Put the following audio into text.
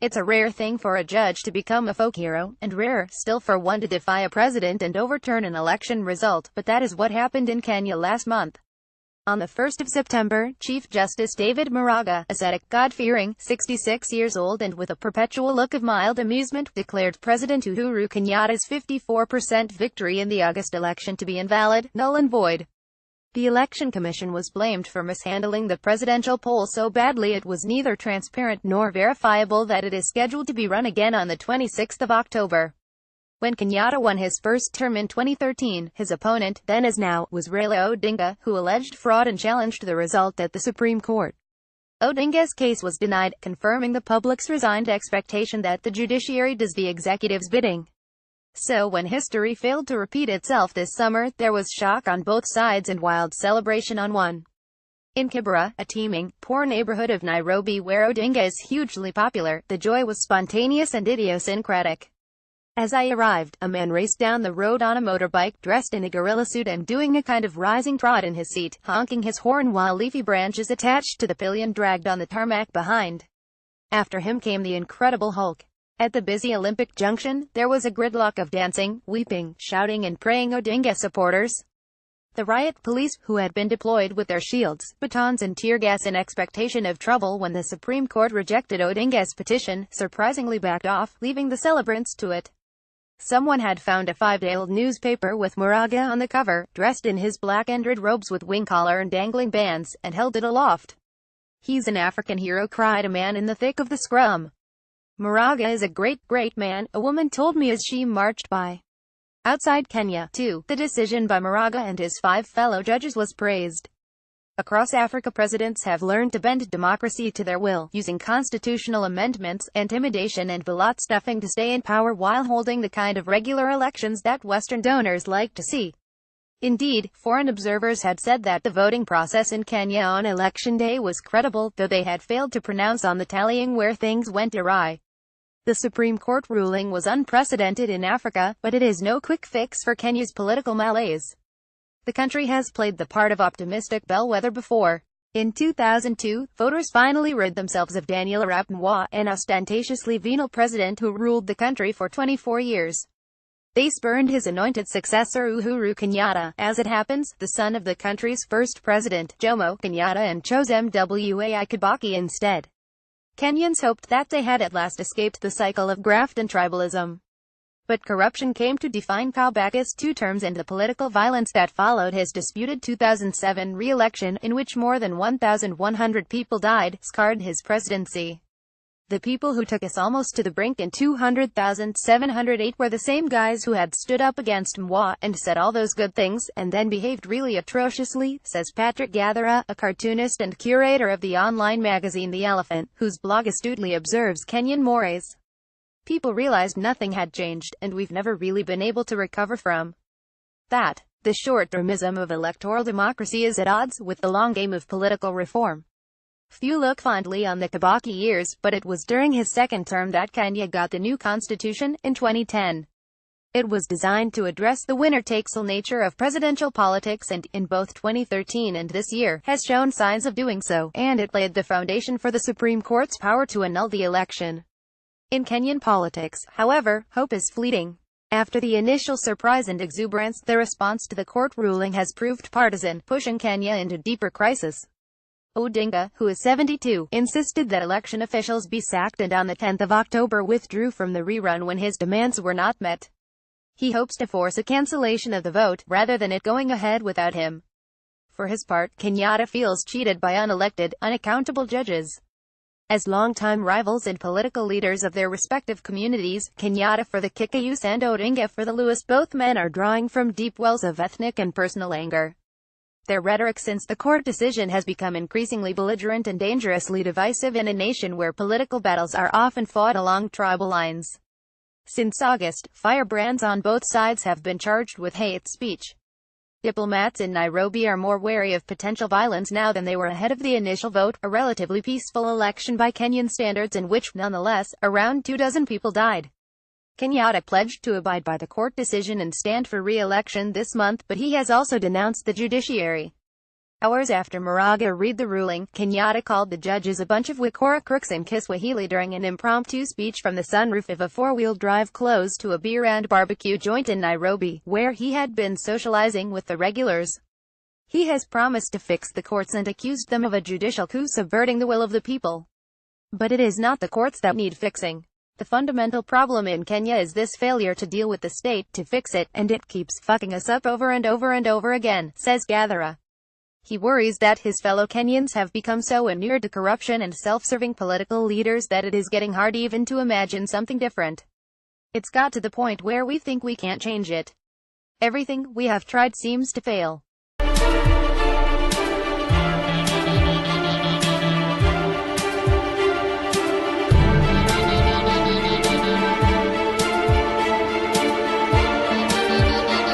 It's a rare thing for a judge to become a folk hero, and rarer still for one to defy a president and overturn an election result, but that is what happened in Kenya last month. On the 1st of September, Chief Justice David Maraga, ascetic, God-fearing, 66 years old and with a perpetual look of mild amusement, declared President Uhuru Kenyatta's 54% victory in the August election to be invalid, null and void. The Election Commission was blamed for mishandling the presidential poll so badly it was neither transparent nor verifiable that it is scheduled to be run again on the 26th of October. When Kenyatta won his first term in 2013, his opponent, then as now, was Raila Odinga, who alleged fraud and challenged the result at the Supreme Court. Odinga's case was denied, confirming the public's resigned expectation that the judiciary does the executive's bidding. So when history failed to repeat itself this summer, there was shock on both sides and wild celebration on one. In Kibera, a teeming, poor neighborhood of Nairobi where Odinga is hugely popular, the joy was spontaneous and idiosyncratic. As I arrived, a man raced down the road on a motorbike, dressed in a gorilla suit and doing a kind of rising trot in his seat, honking his horn while leafy branches attached to the pillion dragged on the tarmac behind. After him came the Incredible Hulk. At the busy Olympic Junction, there was a gridlock of dancing, weeping, shouting and praying Odinga supporters. The riot police, who had been deployed with their shields, batons and tear gas in expectation of trouble when the Supreme Court rejected Odinga's petition, surprisingly backed off, leaving the celebrants to it. Someone had found a 5-day-old newspaper with Maraga on the cover, dressed in his black and red robes with wing collar and dangling bands, and held it aloft. "He's an African hero," cried a man in the thick of the scrum. "Maraga is a great man," a woman told me as she marched by. Outside Kenya, too, the decision by Maraga and his 5 fellow judges was praised. Across Africa, presidents have learned to bend democracy to their will, using constitutional amendments, intimidation and ballot stuffing to stay in power while holding the kind of regular elections that Western donors like to see. Indeed, foreign observers had said that the voting process in Kenya on election day was credible, though they had failed to pronounce on the tallying where things went awry. The Supreme Court ruling was unprecedented in Africa, but it is no quick fix for Kenya's political malaise. The country has played the part of optimistic bellwether before. In 2002, voters finally rid themselves of Daniel Arap Moi, an ostentatiously venal president who ruled the country for 24 years. They spurned his anointed successor Uhuru Kenyatta, as it happens, the son of the country's first president, Jomo Kenyatta, and chose Mwai Kibaki instead. Kenyans hoped that they had at last escaped the cycle of graft and tribalism. But corruption came to define Kibaki's 2 terms and the political violence that followed his disputed 2007 re-election, in which more than 1,100 people died, scarred his presidency. The people who took us almost to the brink in 200,708 were the same guys who had stood up against Moi and said all those good things, and then behaved really atrociously, says Patrick Gathera, a cartoonist and curator of the online magazine The Elephant, whose blog astutely observes Kenyan mores. People realized nothing had changed, and we've never really been able to recover from that. The short-termism of electoral democracy is at odds with the long game of political reform. Few look fondly on the Kibaki years, but it was during his second term that Kenya got the new constitution, in 2010. It was designed to address the winner-takes-all nature of presidential politics and, in both 2013 and this year, has shown signs of doing so, and it laid the foundation for the Supreme Court's power to annul the election. In Kenyan politics, however, hope is fleeting. After the initial surprise and exuberance, the response to the court ruling has proved partisan, pushing Kenya into deeper crisis. Odinga, who is 72, insisted that election officials be sacked and on the 10th of October withdrew from the rerun when his demands were not met. He hopes to force a cancellation of the vote, rather than it going ahead without him. For his part, Kenyatta feels cheated by unelected, unaccountable judges. As longtime rivals and political leaders of their respective communities, Kenyatta for the Kikayus and Odinga for the Luas, both men are drawing from deep wells of ethnic and personal anger. Their rhetoric since the court decision has become increasingly belligerent and dangerously divisive in a nation where political battles are often fought along tribal lines. Since August, firebrands on both sides have been charged with hate speech. Diplomats in Nairobi are more wary of potential violence now than they were ahead of the initial vote, a relatively peaceful election by Kenyan standards in which, nonetheless, around 24 people died. Kenyatta pledged to abide by the court decision and stand for re-election this month, but he has also denounced the judiciary. Hours after Maraga read the ruling, Kenyatta called the judges a bunch of Wakora crooks in Kiswahili during an impromptu speech from the sunroof of a four-wheel drive close to a beer and barbecue joint in Nairobi, where he had been socializing with the regulars. He has promised to fix the courts and accused them of a judicial coup subverting the will of the people. But it is not the courts that need fixing. The fundamental problem in Kenya is this failure to deal with the state to fix it, and it keeps fucking us up over and over and over again, says Gathara. He worries that his fellow Kenyans have become so inured to corruption and self-serving political leaders that it is getting hard even to imagine something different. It's got to the point where we think we can't change it. Everything we have tried seems to fail.